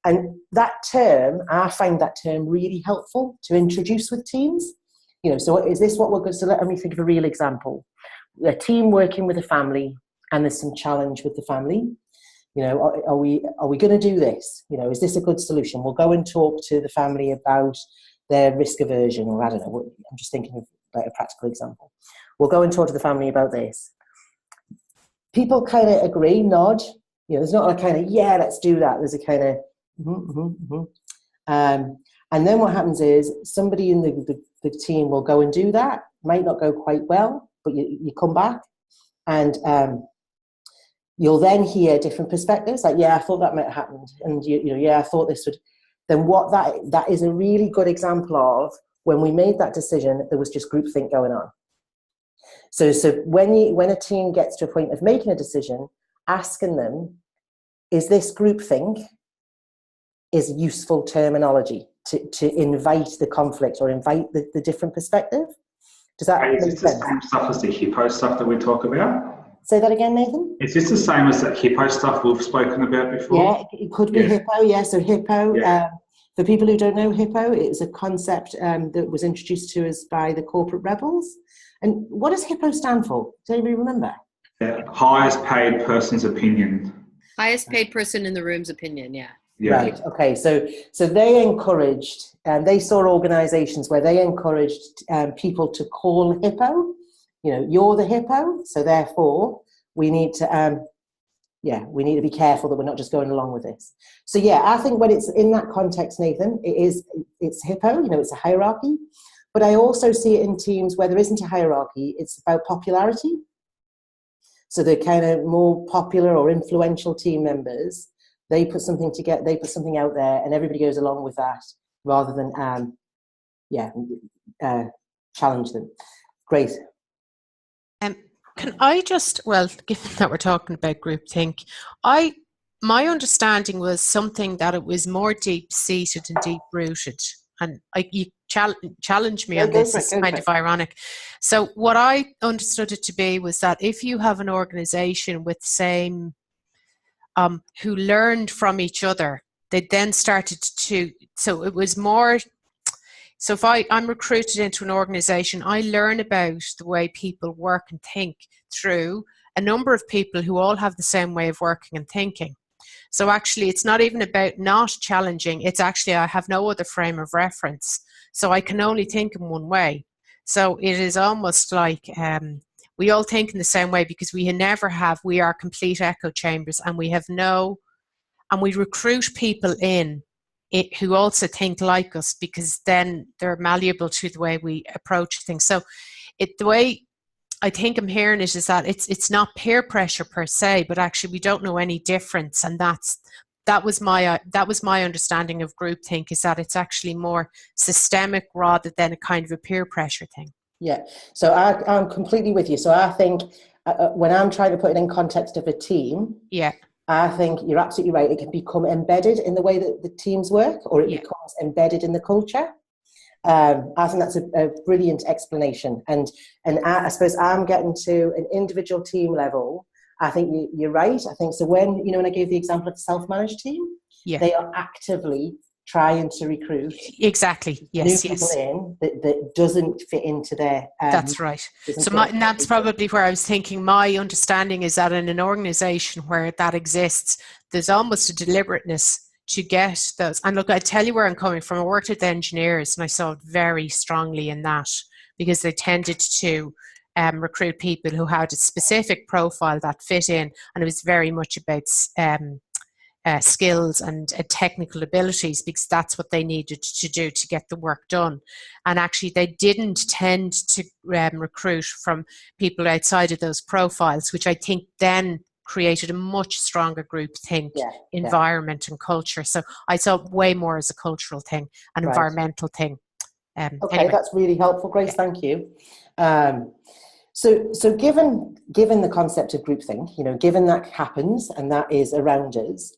And that term, I find that term really helpful to introduce with teams. You know, so is this what we're going to, so let me think of a real example. A team working with a family and there's some challenge with the family. You know, are we going to do this? You know, is this a good solution? We'll go and talk to the family about their risk aversion, or I don't know, I'm just thinking of a practical example. We'll go and talk to the family about this. People kind of agree, nod. You know, there's not a kind of, yeah, let's do that. There's a kind of, and then what happens is somebody in the team will go and do that. Might not go quite well, but you come back and you'll then hear different perspectives. Like, yeah, I thought that might have happened. And, you know, yeah, I thought this would. Then what that is a really good example of when we made that decision, there was just groupthink going on. So when a team gets to a point of making a decision, asking them, is this groupthink, is useful terminology to invite the conflict or invite the different perspective. Does that make sense? Is this the same stuff as the hippo stuff that we talk about? Say that again, Nathan? Is this the same as that hippo stuff we've spoken about before? Yeah, it could be hippo, yeah. So hippo, for people who don't know hippo, it's a concept that was introduced to us by the corporate rebels. And what does hippo stand for? Does anybody remember? Highest paid person's opinion. Highest paid person in the room's opinion, yeah. Right, okay. So they encouraged, they saw organisations where they encouraged people to call hippo. You know, you're the hippo, so therefore we need to be careful that we're not just going along with this. So yeah, I think when it's in that context, Nathan, it's hippo, you know, it's a hierarchy. But I also see it in teams where there isn't a hierarchy, it's about popularity. So the kind of more popular or influential team members, they put something together, they put something out there and everybody goes along with that rather than challenge them. Great. Can I just, well, given that we're talking about groupthink, my understanding was something that it was more deep-seated and deep-rooted. And you challenge me on this, it's kind of ironic. So what I understood it to be was that if you have an organization with the same, who learned from each other, they then started to, so it was more, so if I'm recruited into an organization, I learn about the way people work and think through a number of people who all have the same way of working and thinking. So actually, it's not even about not challenging. It's actually, I have no other frame of reference. So I can only think in one way. So it is almost like we all think in the same way because we are complete echo chambers and we recruit people in who also think like us because then they're malleable to the way we approach things. So the way I think I'm hearing it is that it's not peer pressure per se, but actually we don't know any difference, and that was my understanding of groupthink, is that it's actually more systemic rather than a kind of a peer pressure thing. Yeah, so I'm completely with you. So I think when I'm trying to put it in context of a team, I think you're absolutely right. It can become embedded in the way that the teams work, or it becomes embedded in the culture. I think that's a brilliant explanation. And I suppose I'm getting to an individual team level. I think you're right. I think so when I gave the example of the self-managed team, they are actively trying to recruit Exactly. Yes, new people yes. in that doesn't fit into their That's right. doesn't So fit into that's their- probably where I was thinking. My understanding is that in an organization where that exists, there's almost a deliberateness to get those. And look, I tell you where I'm coming from. I worked with engineers, and I saw it very strongly in that, because they tended to recruit people who had a specific profile that fit in, and it was very much about skills and technical abilities, because that's what they needed to do to get the work done. And actually, they didn't tend to recruit from people outside of those profiles, which I think then created a much stronger group think environment and culture. So I saw it way more as a cultural thing, an environmental thing. Okay, anyway. That's really helpful, Grace. Thank you. So given the concept of groupthink, given that happens and that is around us,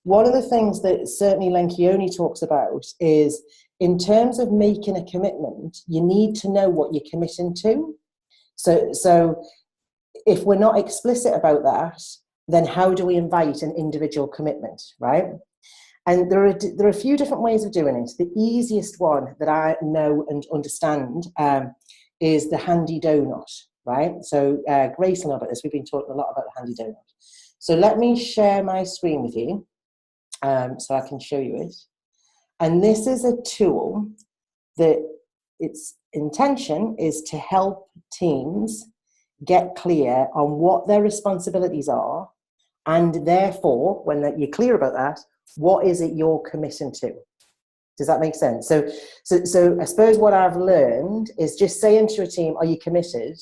one of the things that certainly Lencioni talks about is, in terms of making a commitment, you need to know what you're committing to. So if we're not explicit about that, then how do we invite an individual commitment, right? And there are a few different ways of doing it. The easiest one that I know and understand is the handy donut, right? So Grace will know about this. We've been talking a lot about the handy donut. So let me share my screen with you so I can show you it. And this is a tool that its intention is to help teams get clear on what their responsibilities are, and therefore, when you're clear about that, what is it you're committing to? Does that make sense? So I suppose what I've learned is just saying to a team, are you committed?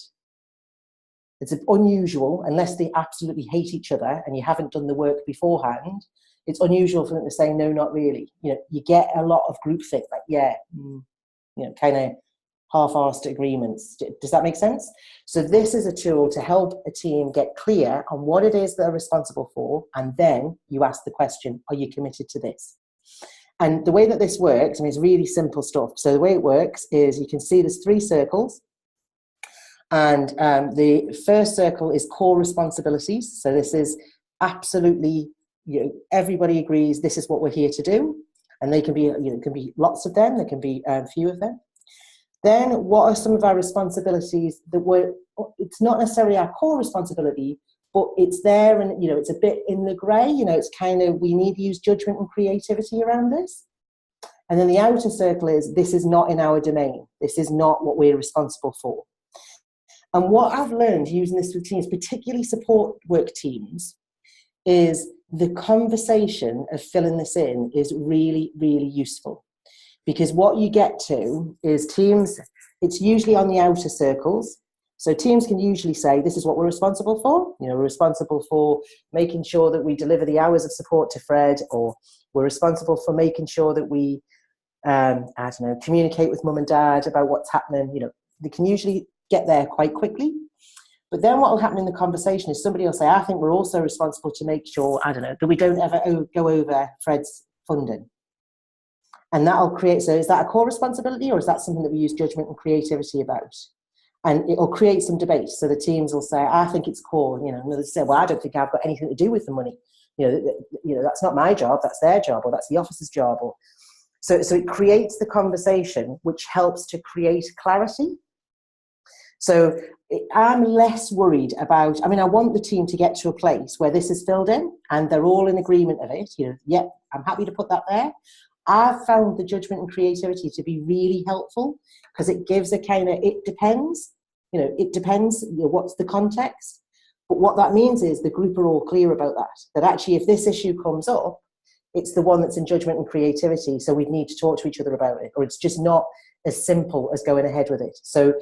It's unusual, unless they absolutely hate each other and you haven't done the work beforehand. It's unusual for them to say, no, not really. You get a lot of groupthink, like, kind of half-arsed agreements. Does that make sense? So this is a tool to help a team get clear on what it is they're responsible for, and then you ask the question, are you committed to this? And the way that this works, it's really simple stuff. So the way it works is, you can see there's 3 circles, and the first circle is core responsibilities. So this is absolutely, everybody agrees this is what we're here to do, and they can be, it can be lots of them, there can be few of them. Then what are some of our responsibilities that it's not necessarily our core responsibility, but it's there, and it's a bit in the grey, it's kind of, we need to use judgment and creativity around this. And then the outer circle is, this is not in our domain, this is not what we're responsible for. And what I've learned using this with teams, particularly support work teams, is the conversation of filling this in is really, really useful. Because what you get to is teams, it's usually on the outer circles. So teams can usually say, this is what we're responsible for. We're responsible for making sure that we deliver the hours of support to Fred, or we're responsible for making sure that we, communicate with mum and dad about what's happening. They can usually get there quite quickly. But then what will happen in the conversation is somebody will say, I think we're also responsible to make sure, that we don't ever go over Fred's funding. And that'll create, so is that a core responsibility, or is that something that we use judgment and creativity about? And it'll create some debate. So the teams will say, I think it's core, and others say, well, I don't think I've got anything to do with the money. That's not my job, that's their job, or that's the office's job. So it creates the conversation, which helps to create clarity. So I'm less worried about, I want the team to get to a place where this is filled in and they're all in agreement of it. I'm happy to put that there. I've found the judgment and creativity to be really helpful, because it gives a kind of, it depends, what's the context. But what that means is the group are all clear about that actually if this issue comes up, it's the one that's in judgment and creativity, so we need to talk to each other about it, or it's just not as simple as going ahead with it. So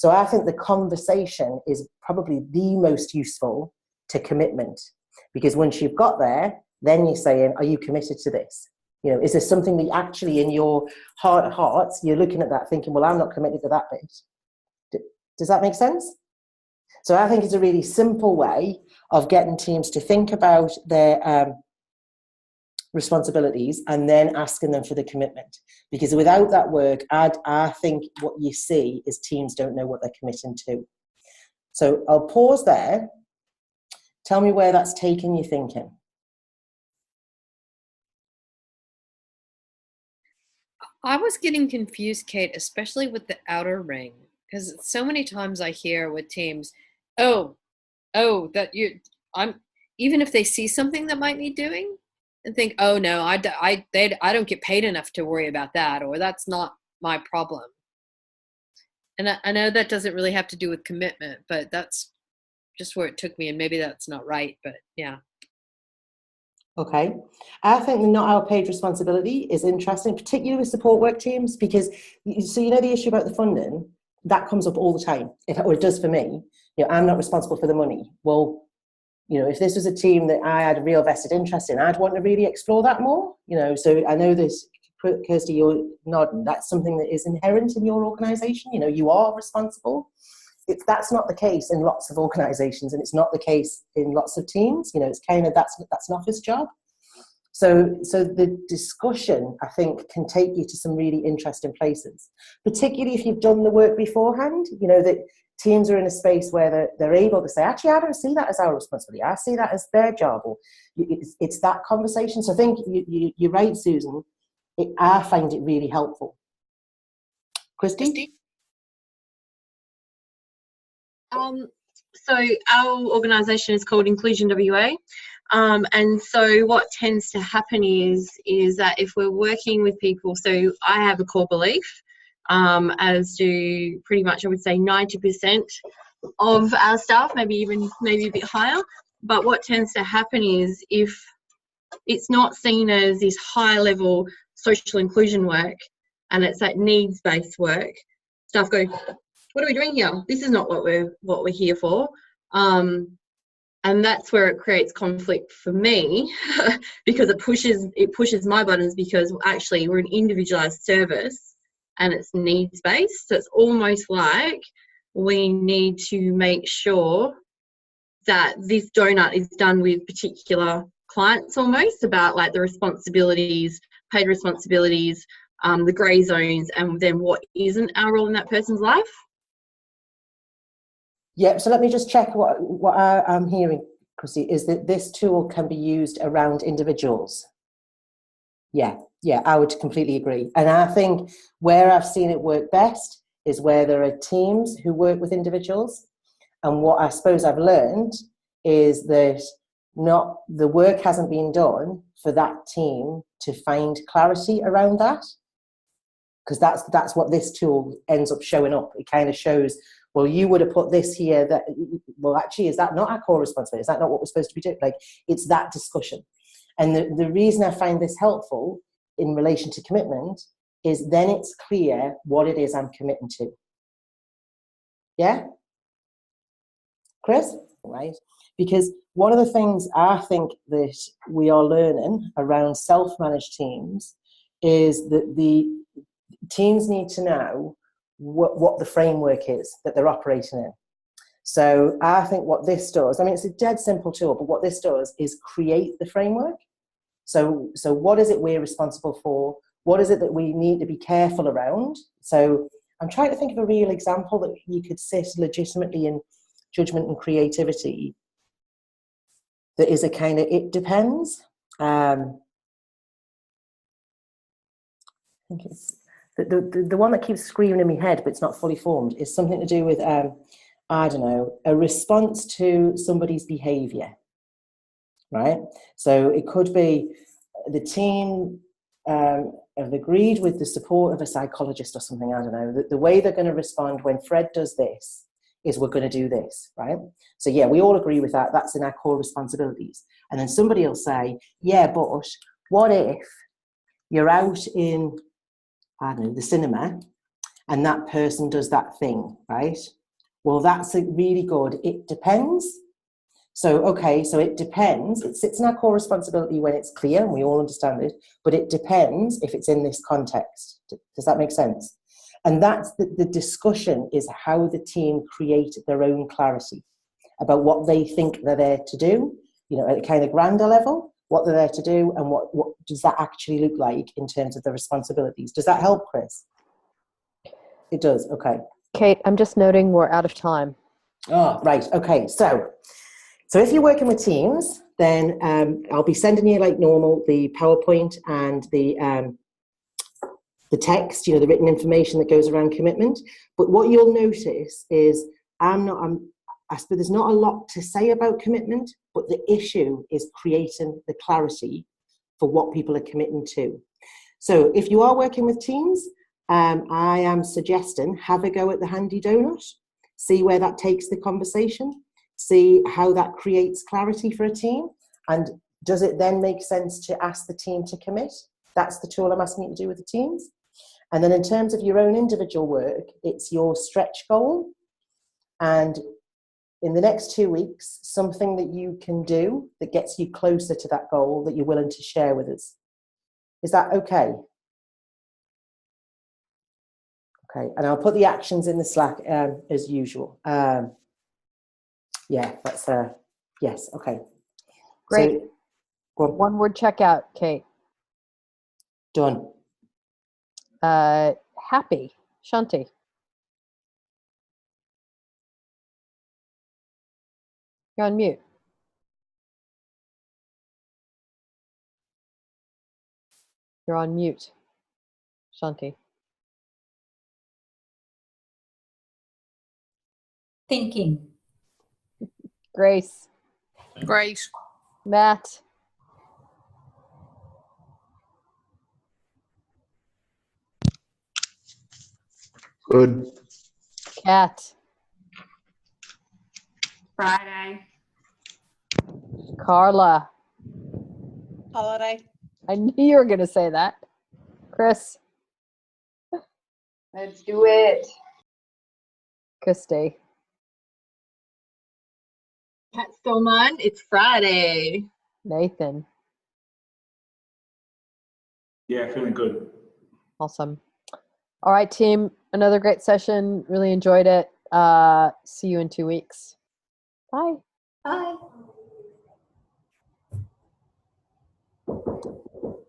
I think the conversation is probably the most useful to commitment, because once you've got there, then you're saying, are you committed to this? Is there something that actually in your heart of hearts, you're looking at that thinking, well, I'm not committed to that bit. Does that make sense? So I think it's a really simple way of getting teams to think about their responsibilities and then asking them for the commitment. Because without that work, I think what you see is teams don't know what they're committing to. So I'll pause there. Tell me where that's taken you thinking. I was getting confused, Kate, especially with the outer ring, because so many times I hear with teams, oh, that I'm, even if they see something that might need doing, and think, oh no, I don't get paid enough to worry about that, or that's not my problem. And I know that doesn't really have to do with commitment, but that's just where it took me, and maybe that's not right, but yeah. Okay. I think the not our paid responsibility is interesting, particularly with support work teams, because, so you know the issue about the funding, that comes up all the time, or it does for me. You know, I'm not responsible for the money. Well, you know, if this was a team that I had a real vested interest in, I'd want to really explore that more. You know, so I know this, Kirsty, you're nodding. That's something that is inherent in your organisation. You know, you are responsible. That's not the case in lots of organisations, and it's not the case in lots of teams. You know, it's kind of that's an office job. So the discussion, I think, can take you to some really interesting places, particularly if you've done the work beforehand. You know, that teams are in a space where they're able to say, actually, I don't see that as our responsibility. I see that as their job. Or it's that conversation. So I think you're right, Susan. I find it really helpful. Christy? So our organisation is called Inclusion WA, and so what tends to happen is that if we're working with people, so I have a core belief, as do pretty much, I would say 90% of our staff, maybe a bit higher. But what tends to happen is if it's not seen as this high level social inclusion work and it's that needs based work, staff go, what are we doing here? This is not what we're here for. And that's where it creates conflict for me because it pushes my buttons, because actually we're an individualized service and it's needs based. So it's almost like we need to make sure that this donut is done with particular clients, almost about like the responsibilities, paid responsibilities, the grey zones, and then what isn't our role in that person's life. Yeah, so let me just check what I'm hearing, Chrissy, is that this tool can be used around individuals. Yeah, I would completely agree. And I think where I've seen it work best is where there are teams who work with individuals. And what I suppose I've learned is that the work hasn't been done for that team to find clarity around that. Because that's what this tool ends up showing up. It kind of shows, well, you would have put this here, that, well, actually, is that not our core responsibility? Is that not what we're supposed to be doing? Like, it's that discussion. And the reason I find this helpful in relation to commitment is then it's clear what it is I'm committing to. Yeah? Chris? Right. Because one of the things I think that we are learning around self-managed teams is that the teams need to know what the framework is that they're operating in. So I think what this does, I mean, it's a dead simple tool, but what this does is create the framework. So what is it we're responsible for? What is it that we need to be careful around? So I'm trying to think of a real example that you could sit legitimately in judgment and creativity that is a kind of, it depends. I think it's the one that keeps screaming in my head, but it's not fully formed, is something to do with, I don't know, a response to somebody's behavior, right? So it could be the team have agreed with the support of a psychologist or something, I don't know, the way they're going to respond when Fred does this is we're going to do this, right? So yeah, we all agree with that. That's in our core responsibilities. And then somebody will say, yeah, but what if you're out in, I don't know, the cinema, and that person does that thing, right? Well, that's a really good, it depends. So, okay, so it depends. It sits in our core responsibility when it's clear and we all understand it, but it depends if it's in this context. Does that make sense? And that's the discussion, is how the team create their own clarity about what they think they're there to do, you know, at a kind of grander level, what they're there to do, and what does that actually look like in terms of the responsibilities. Does that help, Chris? It does, okay. Kate, I'm just noting we're out of time. Oh, right, okay. So if you're working with teams, then I'll be sending you, like normal, the PowerPoint and the the text, the written information that goes around commitment. But what you'll notice is I suppose there's not a lot to say about commitment, but the issue is creating the clarity for what people are committing to. So if you are working with teams, I am suggesting have a go at the handy donut, see where that takes the conversation, see how that creates clarity for a team, and does it then make sense to ask the team to commit? That's the tool I'm asking you to do with the teams. And then in terms of your own individual work, it's your stretch goal. And in the next 2 weeks, something that you can do that gets you closer to that goal that you're willing to share with us. Is that okay? Okay, and I'll put the actions in the Slack as usual. Yeah, that's yes, okay. Great. So, one word checkout, Kate. Done. Happy, Shanti. You're on mute. You're on mute, Shanti. Thinking. Grace. Great. Matt. Good. Kat. Friday. Carla. Holiday. I knew you were going to say that. Chris. Let's do it. Christy. Cat stole mine. It's Friday. Nathan. Yeah, feeling good. Awesome. All right, team. Another great session. Really enjoyed it. See you in 2 weeks. Bye. Bye.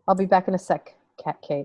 I'll be back in a sec, Kate.